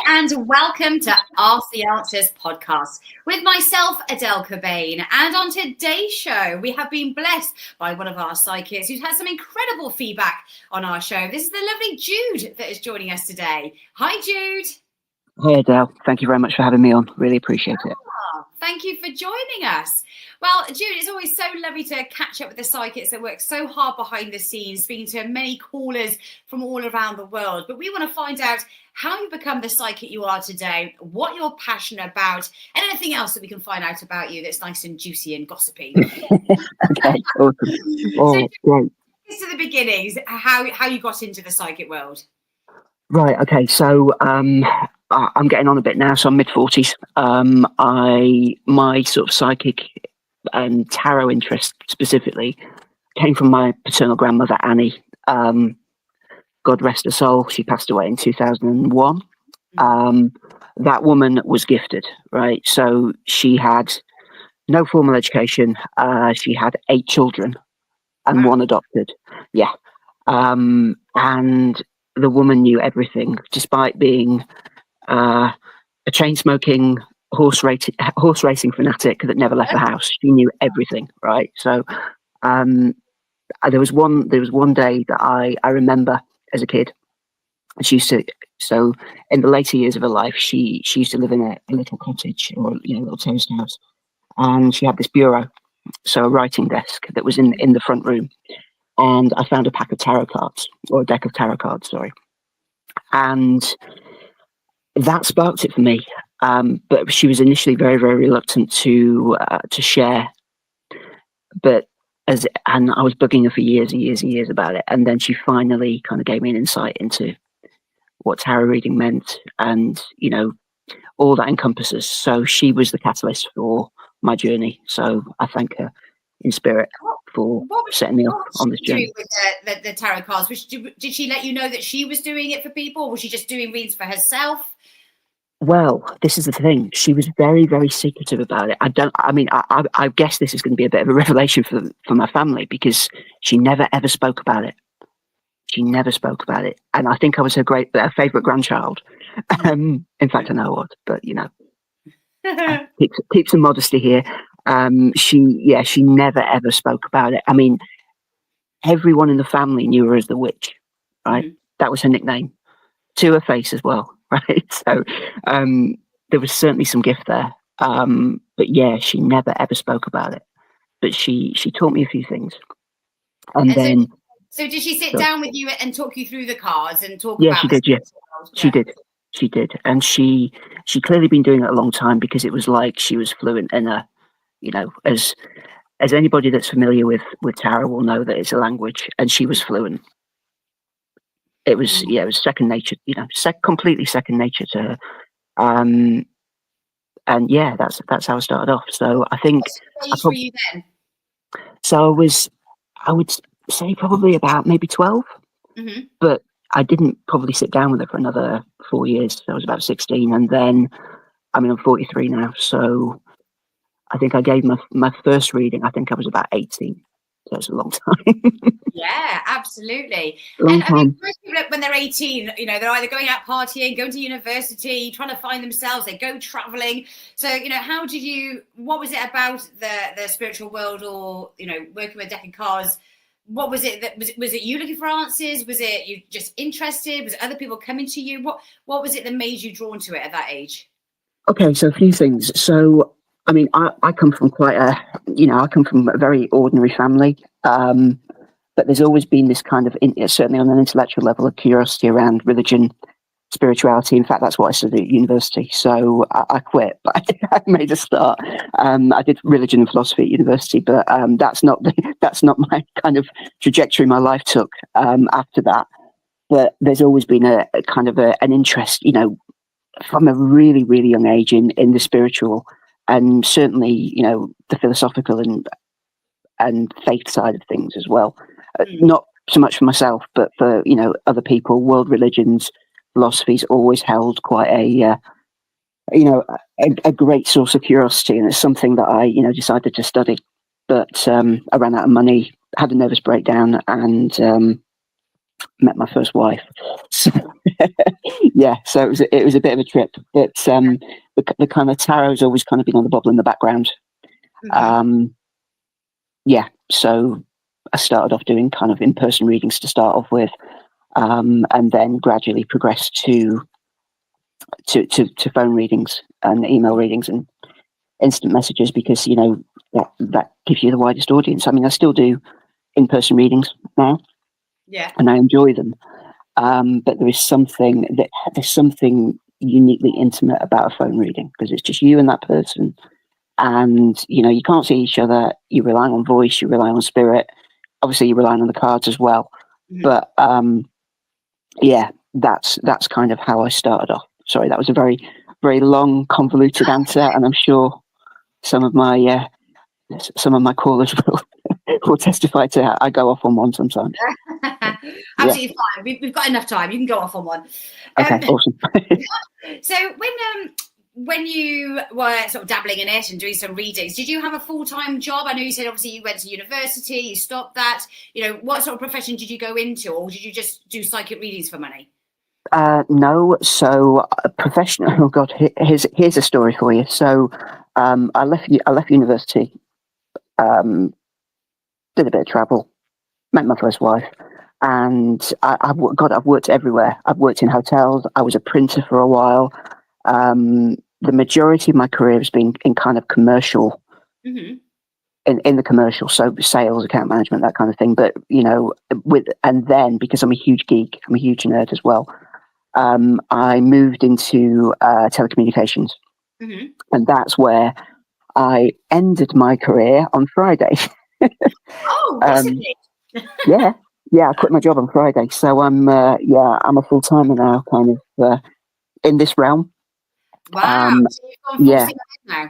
and welcome to Ask the Answers podcast with myself, Adele. And on today's show, we have been blessed by one of our psychics who's had some incredible feedback on our show. This is the lovely Jude that is joining us today. Hi, Jude. Hey, Adele. Thank you very much for having me on. Really appreciate it. Thank you for joining us. Well, Jude, it's always so lovely to catch up with the psychics that work so hard behind the scenes, speaking to many callers from all around the world. But we want to find out how you become the psychic you are today, what you're passionate about, and anything else that we can find out about you that's nice and juicy and gossipy. Okay, awesome. Oh, great. To the beginnings, how you got into the psychic world. Right, okay, so I'm getting on a bit now, so I'm mid-40s. My sort of psychic and tarot interest specifically came from my paternal grandmother, Annie. God rest her soul, she passed away in 2001. That woman was gifted, right? So she had no formal education. She had 8 children and 1 adopted. Yeah. And the woman knew everything, despite being a chain-smoking horse racing fanatic that never left the house. She knew everything, right? So there was one day that I remember as a kid. She used to, so in the later years of her life, she used to live in a little cottage or a little terraced house, and she had this bureau, so a writing desk that was in the front room, and I found a pack of tarot cards, or a deck of tarot cards, sorry, and that sparked it for me. But she was initially very, very reluctant to share, and I was bugging her for years and years and years about it. And then she finally kind of gave me an insight into what tarot reading meant and, all that encompasses. So she was the catalyst for my journey. So I thank her in spirit for setting me off on this journey. With the tarot cards, did she let you know that she was doing it for people, or was she just doing reads for herself? Well, this is the thing. She was very, very secretive about it. I guess this is going to be a bit of a revelation for my family, because she never, ever spoke about it. She never spoke about it. And I think I was her favourite grandchild. In fact, I know I was, but, keep some modesty here. She never, ever spoke about it. I mean, everyone in the family knew her as the witch, right? Mm-hmm. That was her nickname, to her face as well. Right, so there was certainly some gift there, but yeah, she never ever spoke about it. But she taught me a few things, and then. So did she sit down with you and talk you through the cards and talk? Yeah, about she did. Yeah, she did, and she clearly been doing it a long time, because it was like she was fluent in a, as anybody that's familiar with tarot will know that it's a language, and she was fluent. It was second nature, completely second nature to her. And yeah, that's how I started off. So I think. What age were you then? So I would say probably about maybe 12, but I didn't probably sit down with her for another 4 years. So I was about 16, and then, I'm 43 now. So I think I gave my first reading, I think I was about 18. So it's a long time. Yeah, absolutely. Long time. Most people, when they're 18, they're either going out partying, going to university, trying to find themselves, they go traveling. So, what was it about the spiritual world, or, working with a deck of cards? What was it was it you looking for answers? Was it you just interested? Was it other people coming to you? What was it that made you drawn to it at that age? Okay, so a few things. So, I come from I come from a very ordinary family, but there's always been this kind of, certainly on an intellectual level, of curiosity around religion, spirituality. In fact, that's what I studied at university. So I quit, but I made a start. I did religion and philosophy at university, but that's not my kind of trajectory my life took after that. But there's always been a kind of an interest, from a really, really young age in the spiritual. And certainly, the philosophical and faith side of things as well. Not so much for myself, but for, other people. World religions, philosophies always held quite a great source of curiosity. And it's something that I, decided to study. But I ran out of money, had a nervous breakdown, and met my first wife. So, yeah, so it was a bit of a trip, but the kind of tarot's always kind of been on the bubble in the background. Yeah, so I started off doing kind of in-person readings to start off with, and then gradually progressed to phone readings and email readings and instant messages, because that gives you the widest audience. I mean, I still do in-person readings now, and I enjoy them. But there's something uniquely intimate about a phone reading, because it's just you and that person, and you can't see each other. You rely on voice, you rely on spirit. Obviously, you rely on the cards as well. But yeah, that's kind of how I started off. Sorry, that was a very, very long, convoluted answer, and I'm sure some of my callers will testify to how I go off on one sometimes. Absolutely fine. We've got enough time. You can go off on one. Okay, awesome. So when you were sort of dabbling in it and doing some readings, did you have a full-time job? I know you said obviously you went to university, you stopped that. What sort of profession did you go into, or did you just do psychic readings for money? No, so professional. Oh God, here's a story for you. So I left university, did a bit of travel, met my first wife, and I've worked everywhere. I've worked in hotels. I was a printer for a while. The majority of my career has been in kind of commercial, in the commercial, so sales, account management, that kind of thing. But and then because I'm a huge geek, I'm a huge nerd as well. I moved into telecommunications, and that's where I ended my career on Friday. Oh, recently. Yeah, I quit my job on Friday, so I'm a full timer now, kind of in this realm. Wow, so you've gone now.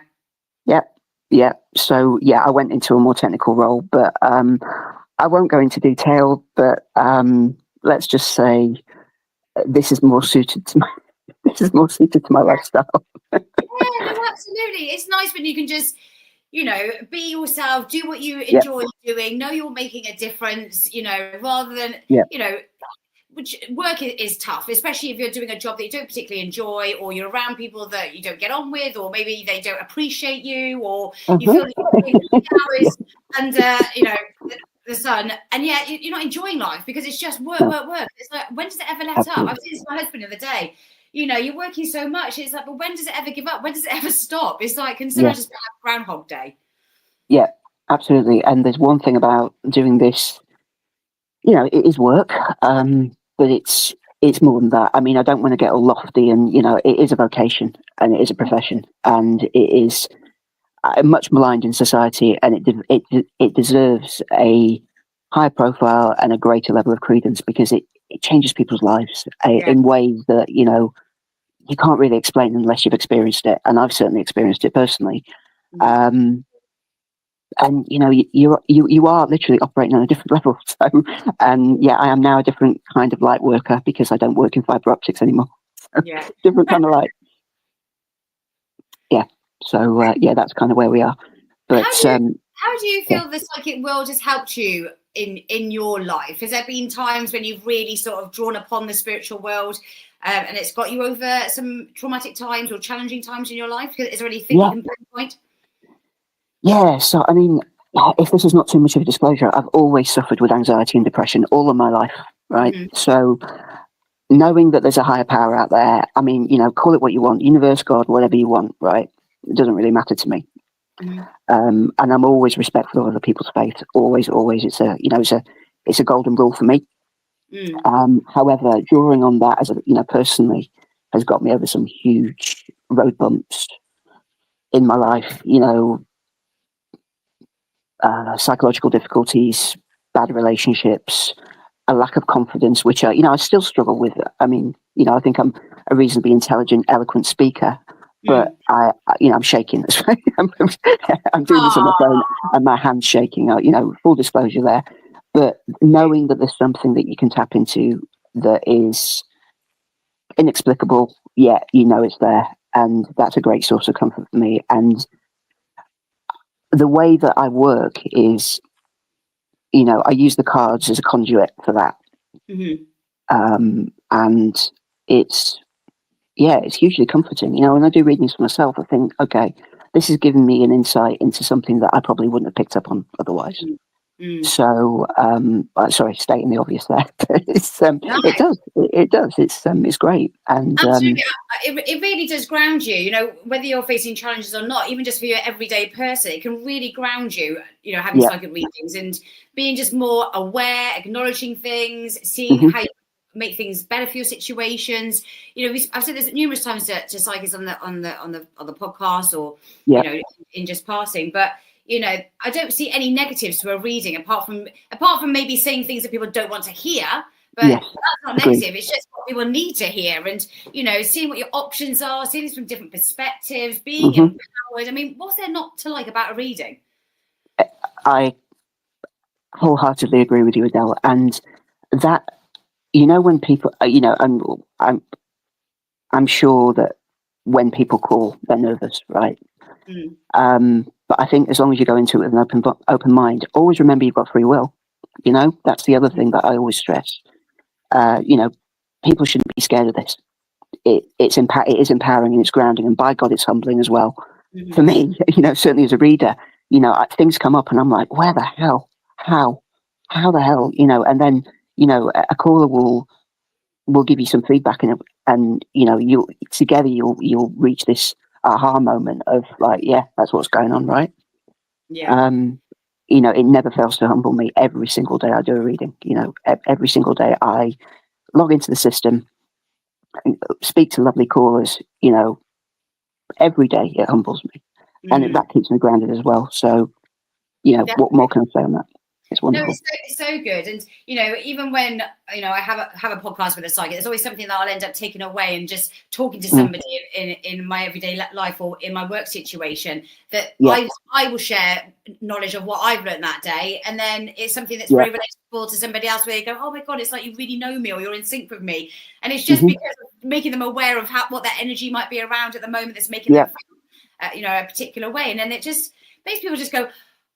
Yeah. So yeah, I went into a more technical role, but I won't go into detail. But let's just say this is more suited to my lifestyle. Yeah, no, absolutely. It's nice when you can just, be yourself, do what you enjoy doing, know you're making a difference, rather than, which work is tough, especially if you're doing a job that you don't particularly enjoy, or you're around people that you don't get on with, or maybe they don't appreciate you, or you feel that you're doing hours under, the sun, and yet you're not enjoying life because it's just work. It's like, when does it ever let up? I was saying this to my husband the other day. You're working so much. It's like, but when does it ever give up? When does it ever stop? It's like, consider just have Groundhog Day. Yeah, absolutely. And there's one thing about doing this. It is work, but it's more than that. I mean, I don't want to get all lofty, and it is a vocation and it is a profession, and it is much maligned in society, and it deserves a higher profile and a greater level of credence, because it changes people's lives in ways that you can't really explain unless you've experienced it, and I've certainly experienced it personally. And you are literally operating on a different level. So, and I am now a different kind of light worker, because I don't work in fiber optics anymore. So, different kind of light. Yeah. So that's kind of where we are. But how do you feel the psychic world has helped you in your life? Has there been times when you've really sort of drawn upon the spiritual world, and it's got you over some traumatic times or challenging times in your life? Is there anything you can pinpoint? Yeah, so I mean, if this is not too much of a disclosure, I've always suffered with anxiety and depression all of my life, right? So knowing that there's a higher power out there, I mean, call it what you want, universe, God, whatever you want, right? It doesn't really matter to me. And I'm always respectful of other people's faith. Always. It's a golden rule for me. However, drawing on that as personally has got me over some huge road bumps in my life. Psychological difficulties, bad relationships, a lack of confidence, which I still struggle with. I mean, I think I'm a reasonably intelligent, eloquent speaker, but I'm shaking. I'm doing this on my phone and my hand's shaking. Full disclosure there. But knowing that there's something that you can tap into that is inexplicable, yet it's there, and that's a great source of comfort for me. And the way that I work is, I use the cards as a conduit for that. Mm-hmm. And it's hugely comforting. You know, when I do readings for myself, I think, okay, this has given me an insight into something that I probably wouldn't have picked up on otherwise. Mm-hmm. So, sorry, stating the obvious there, but No. it does. It's great, and Absolutely. It really does ground you, you know, whether you're facing challenges or not, even just for your everyday person, it can really ground you, you know, having psychic readings and being just more aware, acknowledging things, seeing how you make things better for your situations. You know, I've said this numerous times to psychics on the podcast or, you know, in just passing, but you know, I don't see any negatives to a reading apart from maybe saying things that people don't want to hear. But that's not negative. It's just what people need to hear. And, you know, seeing what your options are, seeing this from different perspectives, being empowered. I mean, what's there not to like about a reading? I wholeheartedly agree with you, Adele. And that, you know, when people, you know, I'm sure that when people call, they're nervous, right? But I think as long as you go into it with an open mind, always remember you've got free will. You know, that's the other thing that I always stress. You know, people shouldn't be scared of this. It is empowering and it's grounding, and by God, it's humbling as well. For me, you know, certainly as a reader, you know, things come up and I'm like, where the hell? How the hell? You know, and then, you know, a caller will give you some feedback, and you know, you'll reach this aha moment of like, yeah, that's what's going on, right? You know, it never fails to humble me. Every single day I do a reading, you know, every single day I log into the system, speak to lovely callers, you know, every day it humbles me, and that keeps me grounded as well. So, you know, what more can I say on that? It's wonderful. No, it's so good. And, you know, even when, you know, I have a podcast with a psychic, there's always something that I'll end up taking away and just talking to somebody in my everyday life or in my work situation that I will share knowledge of what I've learned that day. And then it's something that's very relatable to somebody else where they go, oh my God, it's like you really know me or you're in sync with me. And it's just because of making them aware of what that energy might be around at the moment that's making them feel, you know, a particular way. And then it just makes people just go,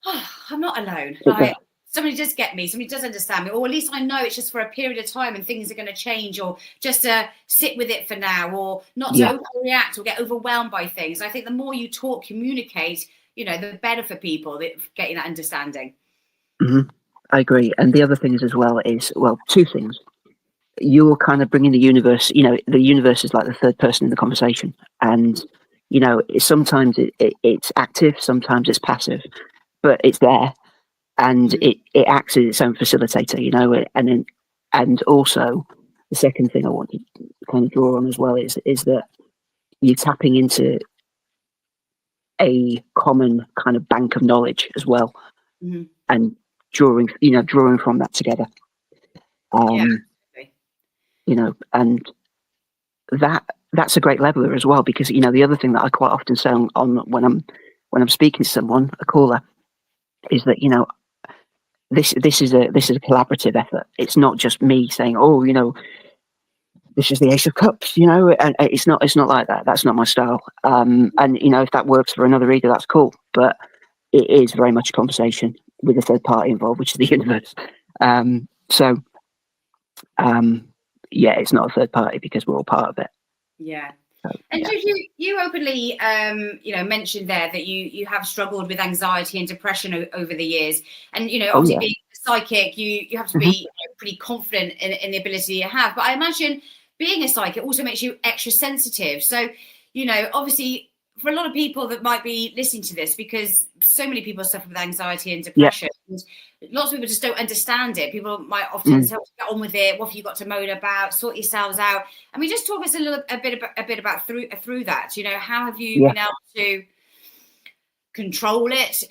oh, I'm not alone. Like, somebody does get me, somebody does understand me, or at least I know it's just for a period of time and things are going to change, or just to sit with it for now, or not to overreact or get overwhelmed by things. I think the more you talk, communicate, you know, the better for people getting that understanding. I agree. And the other thing is as well is, well, two things. You're kind of bringing the universe, you know, the universe is like the third person in the conversation. And, you know, sometimes it's active, sometimes it's passive, but it's there. And it acts as its own facilitator, you know, and also the second thing I want to kind of draw on as well is that you're tapping into a common kind of bank of knowledge as well, and drawing from that together. You know, and that's a great leveler as well, because, you know, the other thing that I quite often say on when I'm speaking to someone, a caller, is that, you know, this is a collaborative effort. It's not just me saying, oh, you know, this is the Ace of Cups, you know, and it's not like that. That's not my style. And, you know, if that works for another reader, that's cool. But it is very much a conversation with a third party involved, which is the universe. Yeah, it's not a third party because we're all part of it. Yeah. And you openly, you know, mentioned there that you have struggled with anxiety and depression over the years, and, you know, obviously being a psychic, you have to be you know, pretty confident in the ability you have. But I imagine being a psychic also makes you extra sensitive. So, you know, obviously for a lot of people that might be listening to this, because so many people suffer with anxiety and depression, and lots of people just don't understand it. People might often say, get on with it. What have you got to moan about? Sort yourselves out. I mean, just talk us a bit about through that. You know, how have you been able to control it?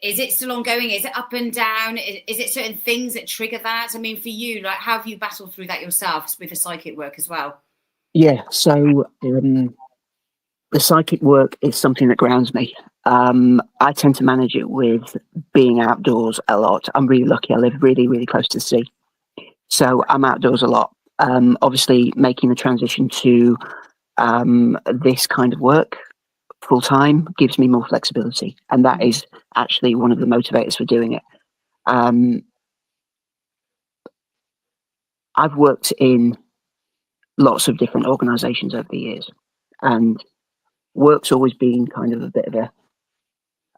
Is it still ongoing? Is it up and down? Is it certain things that trigger that? I mean, for you, like, how have you battled through that yourself with the psychic work as well? Yeah. So the psychic work is something that grounds me. I tend to manage it with being outdoors a lot. I'm really lucky. I live really, really close to the sea. So I'm outdoors a lot. Obviously, making the transition to this kind of work full time gives me more flexibility. And that is actually one of the motivators for doing it. I've worked in lots of different organisations over the years, and work's always been kind of a bit of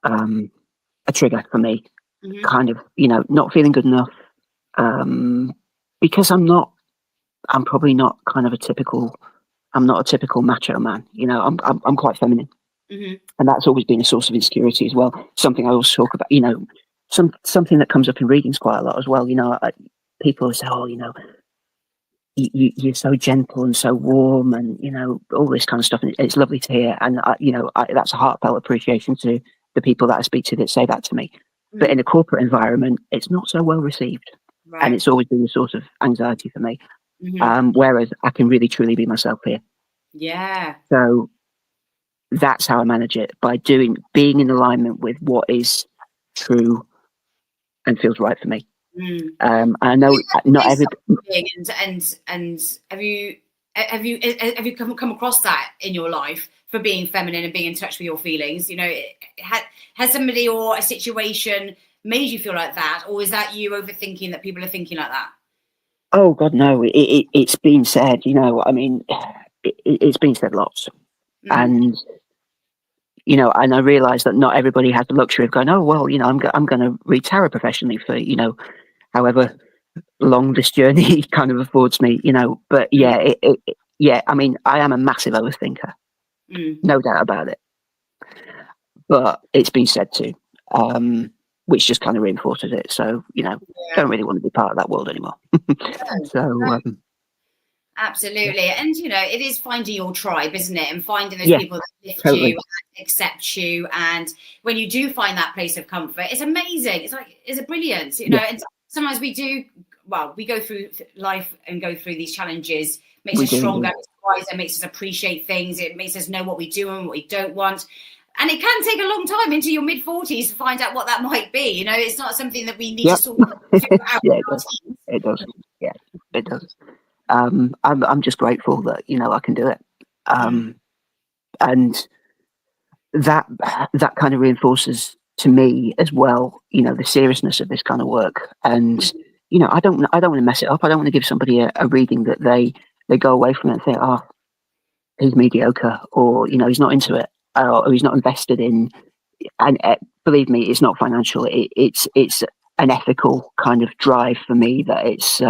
a trigger for me. Mm-hmm. Kind of, not feeling good enough, because I'm probably not kind of I'm not a typical macho man. I'm quite feminine. Mm-hmm. And that's always been a source of insecurity as well. Something I always talk about, something that comes up in readings quite a lot as well. People say, "Oh, you're so gentle and so warm," and all this kind of stuff. And it's lovely to hear. And that's a heartfelt appreciation to the people that I speak to that say that to me. Mm-hmm. But in a corporate environment, it's not so well received, Right. and it's always been a source of anxiety for me. Mm-hmm. Whereas I can really truly be myself here. Yeah. So that's how I manage it, by being in alignment with what is true and feels right for me. I know not everybody. And have you come across that in your life, for being feminine and being in touch with your feelings? Has somebody or a situation made you feel like that, or is that you overthinking that people are thinking like that? Oh God, no! It's been said. It's been said lots, and and I realise that not everybody has the luxury of going, "Oh well, I'm going to read tarot professionally for however long this journey kind of affords me." But yeah, I mean, I am a massive overthinker, no doubt about it. But it's been said too, which just kind of reinforces it. So don't really want to be part of that world anymore. So. Absolutely. And it is finding your tribe, isn't it? And finding those people that lift totally. you and accept you. And when you do find that place of comfort, it's amazing. It's brilliant, and sometimes we go through life and go through these challenges, makes us stronger, makes us wiser, makes us appreciate things. It makes us know what we do and what we don't want. And it can take a long time, into your mid-40s, to find out what that might be. It's not something that we need to sort of figure out. It does. Yeah, it does. I'm just grateful that I can do it, and that kind of reinforces to me as well the seriousness of this kind of work. And I don't want to mess it up. I don't want to give somebody a reading that they go away from it and think, "Oh, he's mediocre," or he's not into it, or he's not invested in. And believe me, it's not financial. It's an ethical kind of drive for me, that it's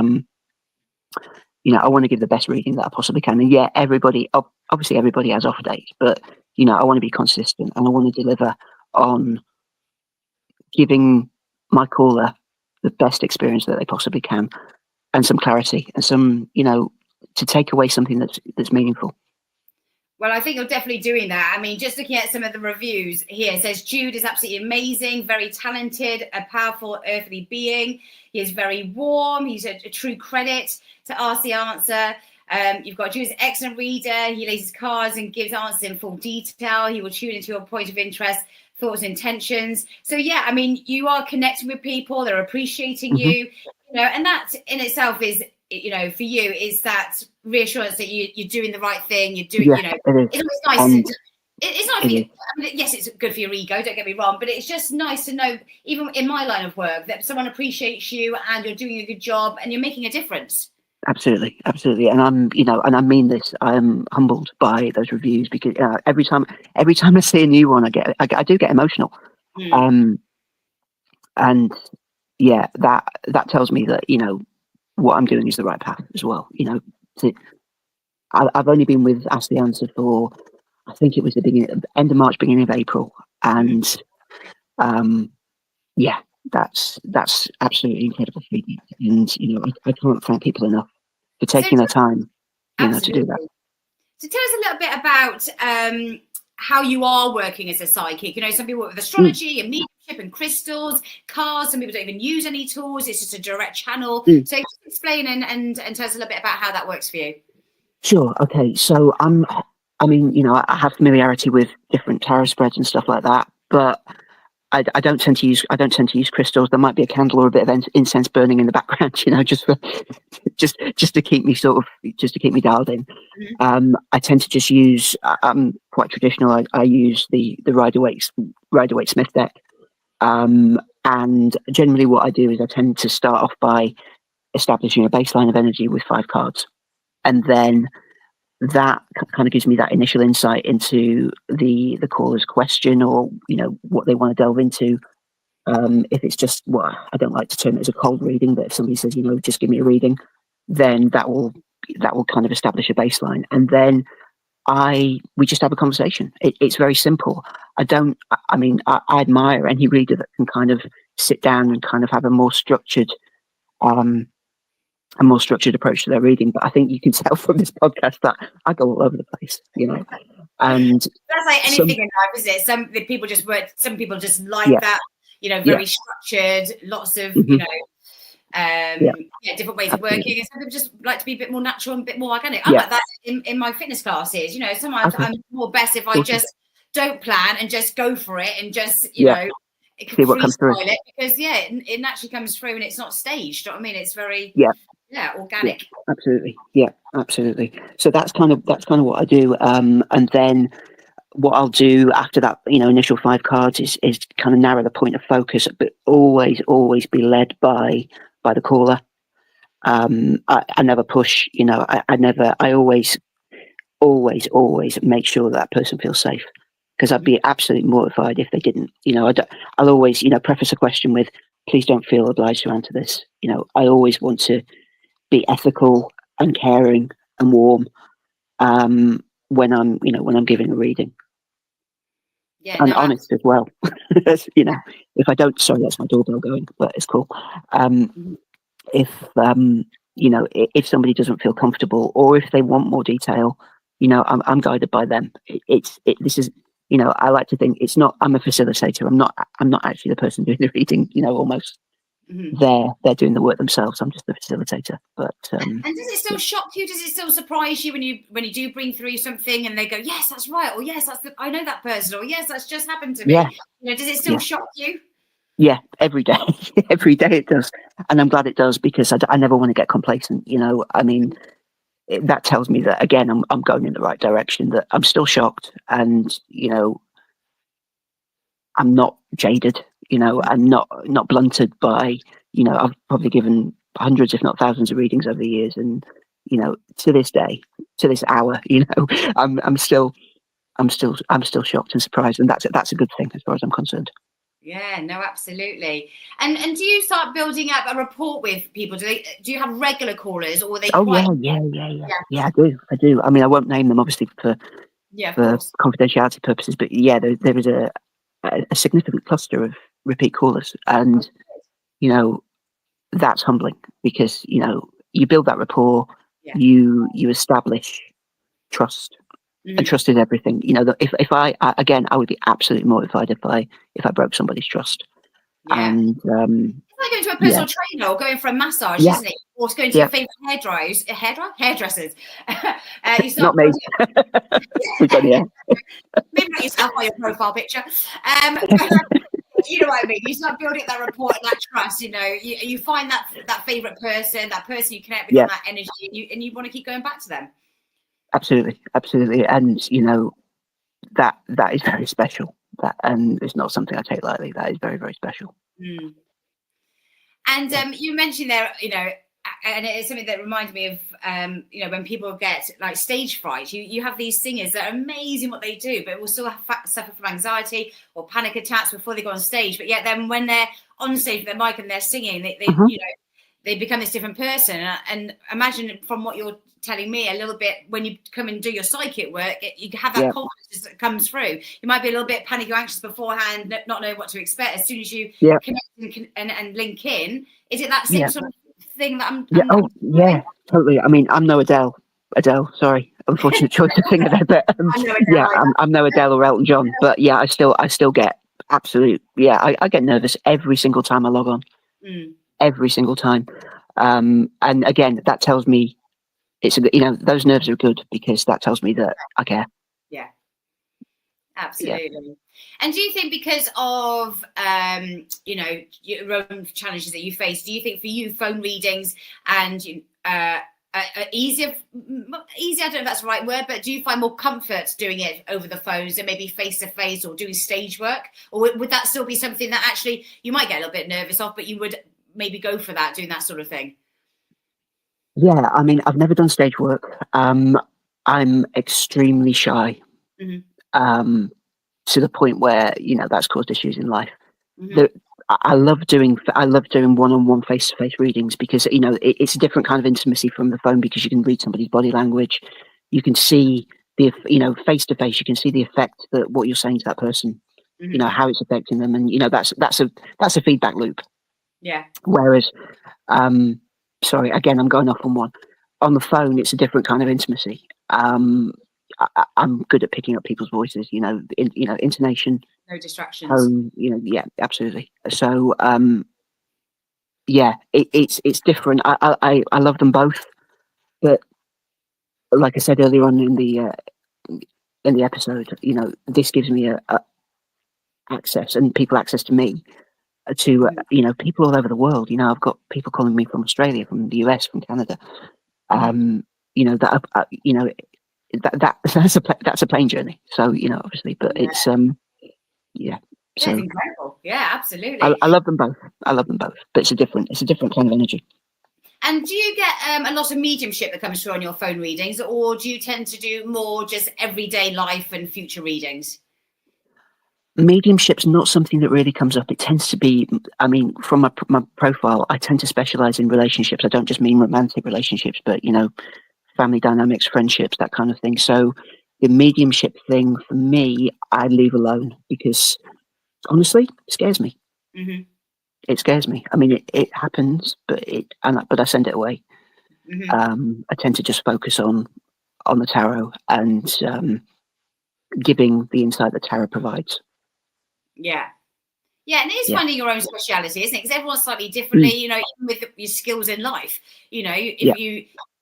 I want to give the best reading that I possibly can. And obviously everybody has off days, but I want to be consistent, and I want to deliver on giving my caller the best experience that they possibly can, and some clarity, and some to take away something that's meaningful. Well, I think you're definitely doing that. I mean, just looking at some of the reviews here, it says Jude is absolutely amazing, very talented, a powerful earthly being. He is very warm. He's a true credit to Ask the Answer. You've got Jude's an excellent reader. He lays his cards and gives answers in full detail. He will tune into your point of interest, thoughts, intentions. So, yeah, I mean, you are connecting with people. They're appreciating you, and that in itself is, for you, is that reassurance that you're doing the right thing. You're doing, it's always nice. It's not. I mean, yes, it's good for your ego. Don't get me wrong, but it's just nice to know, even in my line of work, that someone appreciates you and you're doing a good job and you're making a difference. Absolutely. And I'm, and I mean this. I'm humbled by those reviews, because every time I see a new one, I do get emotional. And yeah, that tells me that what I'm doing is the right path as well. I've only been with Ask the Answer for, I think it was the end of March, beginning of April, and yeah, that's absolutely incredible feedback. And I can't thank people enough for taking their time, to do that. So tell us a little bit about how you are working as a psychic. Some people work with astrology and mediumship and crystals, cards. Some people don't even use any tools. It's just a direct channel. So just explain and tell us a little bit about how that works for you. Sure. Okay. So I have familiarity with different tarot spreads and stuff like that, but I don't tend to use crystals. There might be a candle or a bit of incense burning in the background, just to keep me just to keep me dialed in. I tend to just use. I'm quite traditional. I use the Rider-Waite Smith deck, and generally what I do is I tend to start off by establishing a baseline of energy with 5 cards. And then that kind of gives me that initial insight into the caller's question, or, you know, what they want to delve into. If it's just, well, I don't like to term it as a cold reading, but if somebody says, you know, just give me a reading, then that will kind of establish a baseline. And then we just have a conversation. It's very simple. I admire any reader that can kind of sit down and kind of have a more structured approach to their reading. But I think you can tell from this podcast that I go all over the place, you know. And that's like anything in life, isn't it? Some people just like that, you know, very structured, lots of, you know, different ways of working. And some people just like to be a bit more natural and a bit more organic. I'm like that in my fitness classes. You know, sometimes I'm more best if I just don't plan and just go for it and just, you know, see what comes through. It, because it naturally comes through and it's not staged. Do you know what I mean? It's very organic. Yeah, absolutely. So that's kind of what I do. And then what I'll do after that, you know, initial 5 cards is kind of narrow the point of focus, but always be led by the caller. I never push, you know. I always make sure that person feels safe, because I'd be absolutely mortified if they didn't. You know, I'll always, you know, preface a question with, please don't feel obliged to answer this. You know, I always want to be ethical and caring and warm when I'm giving a reading. And honest as well. You know, if I don't, sorry, that's my doorbell going, but it's cool. If you know, if somebody doesn't feel comfortable, or if they want more detail, you know, I'm guided by them. This is, you know, I like to think it's not. I'm a facilitator. I'm not actually the person doing the reading. You know, almost. They're doing the work themselves. I'm just the facilitator. But and does it still shock you? Does it still surprise you when you do bring through something and they go, yes, that's right, or yes, I know that person, or yes, that's just happened to me? You know, does it still shock you? Yeah, every day. Every day it does, and I'm glad it does, because I never want to get complacent. You know, I mean, that tells me that, again, I'm going in the right direction. That I'm still shocked, and, you know, I'm not jaded. You know, I'm not blunted by, you know, I've probably given hundreds, if not thousands, of readings over the years, and, you know, to this day, to this hour, you know, I'm still shocked and surprised, and that's a good thing as far as I'm concerned. Yeah, no, absolutely. And do you start building up a rapport with people? Do you have regular callers, or are they? Yeah, I do. I mean, I won't name them, obviously, for confidentiality purposes, but there is a significant cluster of repeat callers, and, you know, that's humbling, because, you know, you build that rapport, you establish trust. And trust is everything. You know, if I would be absolutely mortified if I broke somebody's trust. And it's like going to a personal trainer or going for a massage, isn't it? Or going to your favorite hairdressers. You start not me. Maybe not yourself or your profile picture. You know what I mean? You start building that rapport and that trust. You know, you find that favorite person, that person you connect with, on that energy, and you want to keep going back to them. Absolutely, and, you know, that is very special. And it's not something I take lightly. That is very, very special. And you mentioned there, you know, and it's something that reminded me of, you know, when people get like stage fright. You have these singers that are amazing what they do, but will still suffer from anxiety or panic attacks before they go on stage. But yet then when they're on stage with their mic and they're singing, they you know, they become this different person. And imagine, from what you're telling me a little bit, when you come and do your psychic work, you have that confidence that comes through. You might be a little bit panicky or anxious beforehand, not knowing what to expect. As soon as you connect and link in, is it that same sort of thing that I'm totally. I mean, I'm no Adele, sorry, unfortunate choice of singer there, but I'm no Adele or Elton John, but I still get absolute, I get nervous every single time I log on. Every single time. And again, that tells me you know, those nerves are good, because that tells me that I care. Yeah, absolutely. And do you think, because of you know, your own challenges that you face, do you think for you phone readings and easier, I don't know if that's the right word, but do you find more comfort doing it over the phones than maybe face to face or doing stage work? Or would that still be something that actually you might get a little bit nervous of, but you would maybe go for that, doing that sort of thing? Yeah, I mean, I've never done stage work. I'm extremely shy, Hmm. um, to the point where that's caused issues in life. Hmm. The, I love doing one-on-one face-to-face readings because it's a different kind of intimacy from the phone because you can read somebody's body language, you can see face-to-face, you can see the effect that what you're saying to that person, Hmm. how it's affecting them, and that's a feedback loop. Yeah. Whereas, um, sorry, again, I'm going off on one. On the phone, it's a different kind of intimacy. I'm good at picking up people's voices, intonation, No distractions. tone, yeah, absolutely. So, yeah, it's different. I love them both, but like I said earlier on in the episode, this gives me a access and people access to me to Mhm. people all over the world. I've got people calling me from Australia, from the US, from Canada. Mhm. That that's a plane journey. So obviously, but Yeah. it's yeah. Yeah, it's So incredible. Yeah, I, absolutely. I love them both. I love them both, but it's a different kind of energy. And do you get a lot of mediumship that comes through on your phone readings, or do you tend to do more just everyday life and future readings? Mediumship's not something that really comes up. It tends to be, I mean, from my profile, I tend to specialize in relationships. I don't just mean romantic relationships, but family dynamics, friendships, that kind of thing. So the mediumship thing for me, I leave alone because honestly, it scares me. Hmm. It scares me. I mean, it happens, but I send it away. Hmm. I tend to just focus on the tarot and giving the insight that tarot provides. Yeah. Yeah, and it is Yeah. finding your own speciality, isn't it? Because everyone's slightly Mm, differently, even with your skills in life. yeah.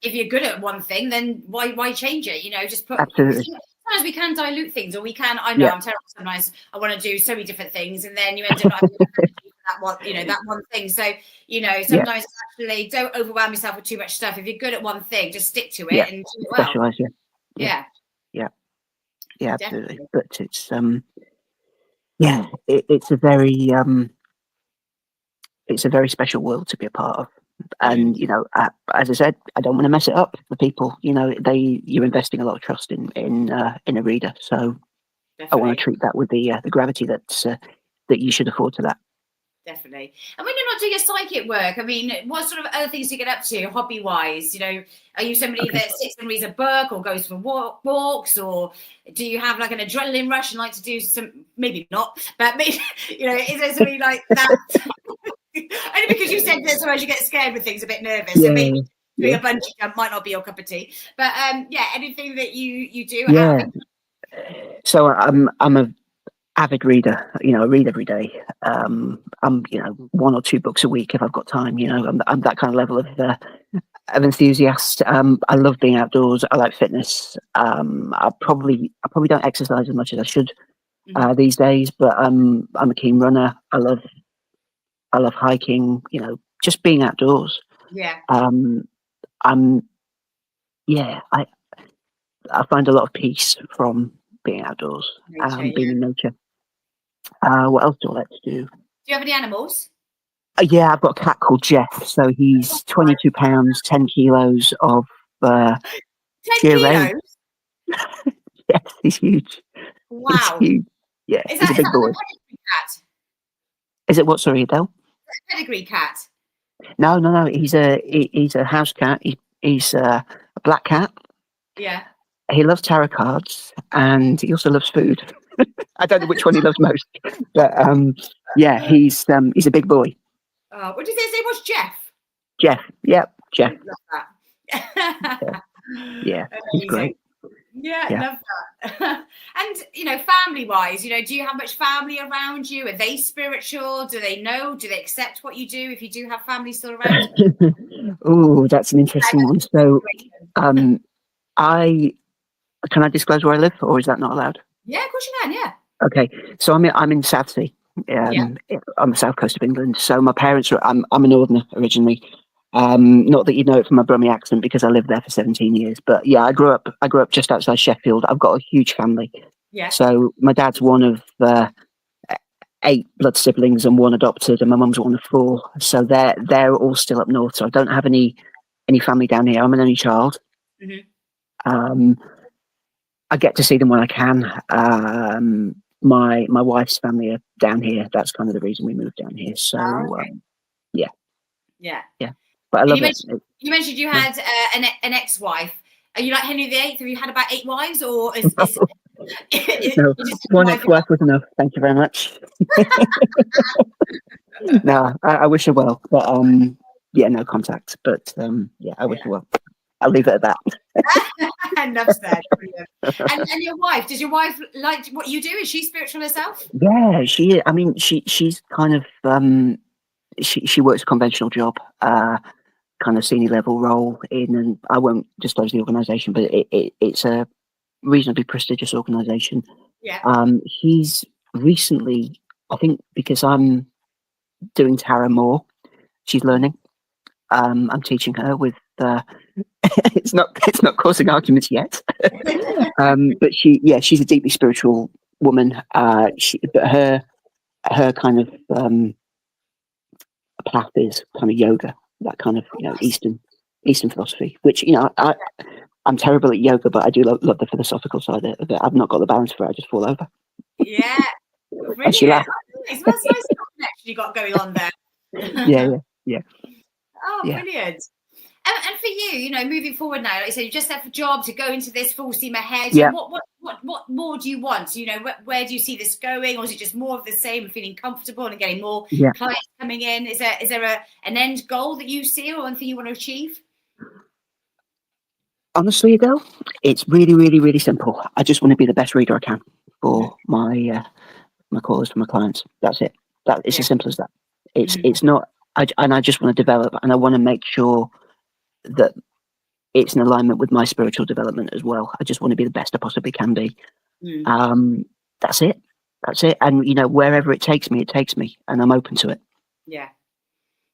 If you're good at one thing, then why change it? Just put, because Absolutely. sometimes we can dilute things, or we can. I know Yeah. I'm terrible. Sometimes I want to do so many different things, and then you end up not having enough energy for that one, that one thing. So Yeah. sometimes actually don't overwhelm yourself with too much stuff. If you're good at one thing, just stick to Yeah. it and do it well. Specialize. Yeah. Yeah. Yeah, Yeah. Yeah. Absolutely. definitely. But yeah, it's a very special world to be a part of. Mm, And as I said, I don't want to mess it up for people. You're investing a lot of trust in a reader, so I want to definitely. treat that with the gravity that you should afford to that. Definitely. And when you're not doing your psychic work, I mean, what sort of other things do you get up to hobby wise? Are you somebody Okay. that sits and reads a book or goes for walks, or do you have like an adrenaline rush and like to do some, maybe not, but maybe, is there something like that? Only because you said that sometimes you get scared with things, a bit nervous. So maybe Yeah. doing Yeah. a bungee jump might not be your cup of tea. But yeah, anything that you do out of Yeah. it. So I'm a avid reader. I read every day. I'm one or two books a week if I've got time. I'm that kind of level of enthusiast. I love being outdoors. I like fitness. I probably don't exercise as much as I should Mhm. these days, but I'm a keen runner. I love hiking. Just being outdoors. Yeah. Um, I'm yeah. I find a lot of peace from being outdoors, Nature. Yeah. being in nature. What else do I like to do? Do you have any animals? Yeah, I've got a cat called Jeff. So he's 22 pounds, 10 kilos of uh, 10 pure rain. kilos. Yes, he's huge. He's Wow. huge. Yeah, Is he's a that big like boy. a pedigree cat? Is it what? Sorry, Adele? Pedigree cat. No, no, no. He's a house cat. He's a black cat. Yeah. He loves tarot cards and he also loves food. I don't know which one he loves most, but yeah, he's a big boy. Oh, what did they say? Was Jeff? Jeff. Yep, Jeff. Love that. Yeah, he's Amazing. great. Yeah, Yeah. love that. And family wise, do you have much family around you? Are they spiritual? Do they know? Do they accept what you do if you do have family still around? Oh, that's an interesting one. So, um, I can I disclose where I live, or is that not allowed? Yeah, of course you can. Yeah. Okay, so I'm in Southsea, Yeah. on the south coast of England. So my parents are I'm a northerner originally. Not that you know it from my Brummie accent because I lived there for 17 years. But yeah, I grew up just outside Sheffield. I've got a huge family. Yeah. So my dad's one of 8 blood siblings and one adopted, and my mum's one of 4. So they're all still up north. So I don't have any any family down here. I'm an only child. Mm-hmm. I get to see them when I can. My wife's family are down here. That's kind of the reason we moved down here. So Okay. yeah. But I And love you mentioned you had an ex-wife. Are you like Henry VIII? Have you had about 8 wives, or is no, just one ex-wife was enough. Thank you very much. No, I wish her well, but yeah, no contact. But yeah, I wish her well. I'll leave it at that. Enough said. Brilliant. And your wife, does your wife like what you do? Is she spiritual herself? Yeah, she. I mean, she's kind of she works a conventional job, kind of senior level role in, and I won't disclose the organisation, but it's a reasonably prestigious organisation. Yeah. She's recently, I think, because I'm doing tarot more, she's learning. I'm teaching her with. It's not causing arguments yet, but she's a deeply spiritual woman. But her kind of path is kind of yoga, that kind of Eastern philosophy, which I'm terrible at yoga, but I do love the philosophical side of it. I've not got the balance for it. I just fall over. Yeah, And she laughs. That's nice connection you got going on there. Yeah. Oh, brilliant. And for you, moving forward now, like you said, you just left a job to go into this full steam ahead. Yeah. What more do you want? Where do you see this going, or is it just more of the same, feeling comfortable and getting more clients coming in? Is there an end goal that you see, or one thing you want to achieve? Honestly, Adele, it's really, really, really simple. I just want to be the best reader I can for my callers, for my clients. That's it. It's as simple as that. It's not. I just want to develop, and I want to make sure that it's in alignment with my spiritual development as well. I just want to be the best I possibly can be. That's it. And wherever it takes me, and I'm open to it. Yeah,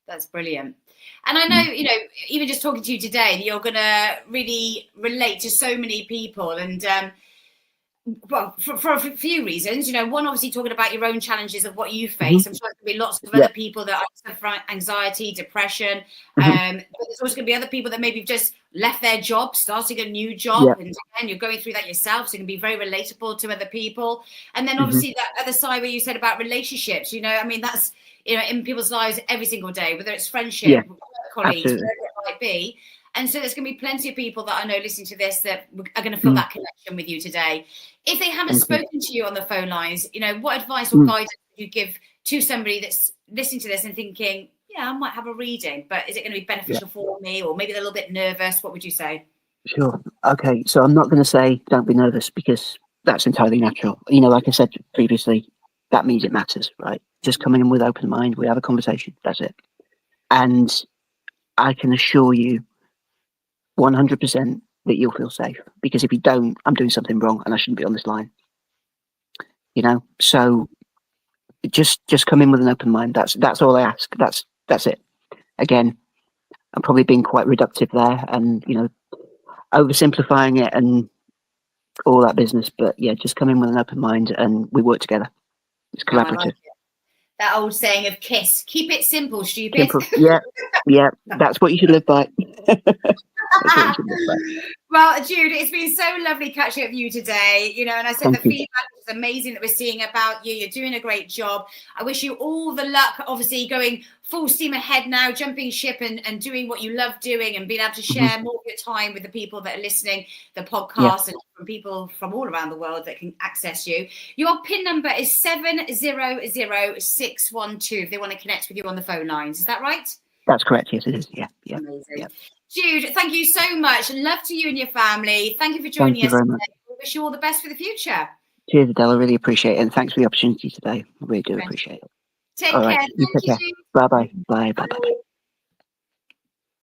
that's brilliant. And I know, even just talking to you today, you're going to really relate to so many people. And well, for a few reasons, one, obviously talking about your own challenges of what you face. I'm sure there's going to be lots of other people that suffer anxiety, depression. But there's also going to be other people that maybe just left their job, starting a new job, and you're going through that yourself. So it can be very relatable to other people. And then obviously that other side where you said about relationships, I mean, that's, in people's lives every single day, whether it's friendship, colleagues, whatever it might be. And so there's going to be plenty of people that I know listening to this that are going to feel that connection with you today. If they haven't spoken to you on the phone lines, what advice or guidance would you give to somebody that's listening to this and thinking, I might have a reading, but is it going to be beneficial for me? Or maybe they're a little bit nervous. What would you say? Sure. Okay. So I'm not going to say don't be nervous, because that's entirely natural. Like I said previously, that means it matters, right? Just coming in with open mind, we have a conversation. That's it. And I can assure you 100% that you'll feel safe, because if you don't, I'm doing something wrong and I shouldn't be on this line. So just come in with an open mind. That's all I ask. That's it. Again, I'm probably being quite reductive there and oversimplifying it and all that business, but just come in with an open mind and we work together. It's collaborative. That old saying of KISS, keep it simple, stupid. Yeah, that's what you should live by. Well, Jude, it's been so lovely catching up with you today. And I said the feedback is amazing that we're seeing about you. You're doing a great job. I wish you all the luck, obviously going full steam ahead now, jumping ship and doing what you love doing and being able to share more of your time with the people that are listening, the podcast, and from people from all around the world that can access you. Your PIN number is 700612 if they want to connect with you on the phone lines. Is that right? That's correct. Yes, it is. Yeah. Amazing. Yeah. Jude, thank you so much. Love to you and your family. Thank you for joining us today. We wish you all the best for the future. Cheers, Adele. I really appreciate it. And thanks for the opportunity today. I really do appreciate it. Take care. Right. Take care. Bye-bye. Bye.